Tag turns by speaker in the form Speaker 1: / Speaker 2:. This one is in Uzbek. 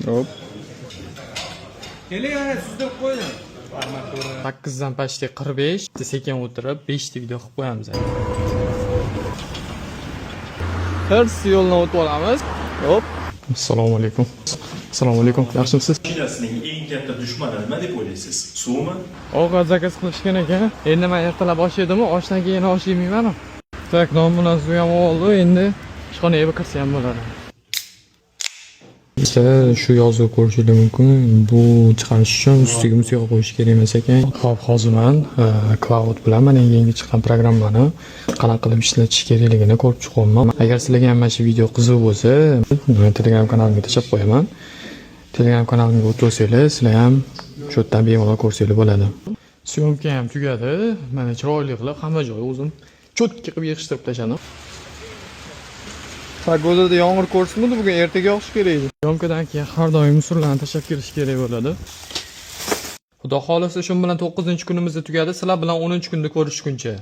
Speaker 1: Hop.
Speaker 2: Keling, ana sizda qo'ydim.
Speaker 1: 8dan почти 45. Sekin o'tirib 5 ta video qilib qo'yamiz. Ters yo'ldan o'tib olamiz. Hop. Assalomu alaykum. Assalomu alaykum. Yaxshimisiz?
Speaker 3: Mashinasining eng katta dushmani nima deb o'ylaysiz? Suvmi?
Speaker 1: Ovqat zakaz qilishgan ekan. Endi men ertalab osh yedimmi, oshdan keyin osh yemayman. Tak, non bilan suv ham oldi. Endi ishxonaga kirsa ham bo'ladi. Shu yozuvni ko'rishingiz mumkin. Bu chiqarish uchun ustiga musiqa qo'yish kerak emas ekan. Hop, hozir men Cloud bilan mana yangi chiqqan programmani qanaqa qilib ishlatish kerakligini ko'rib chiqyapman. Agar sizlarga ham mana shu video qiziq bo'lsa, Telegram kanalimga tashlab qo'yaman. Telegram kanalimga o'tib olsanglar, sizlar ham shu yerdan bemalol ko'rsanglar bo'ladi. Syomka ham tugadi. Mana chiroyli qilib hamma joy o'zim cho'tki qilib yig'ishtirib tashladim. Pagodada yomg'ir ko'rsatmadi, bugun ertaga yog'ish kerak edi. Syomkadan keyin har doim musorlarni tashlab kelish kerak bo'ladi. Xudo xolisa shu bilan 9-kunimizda tugadi. Sizlar bilan 10-kunda ko'rishguncha.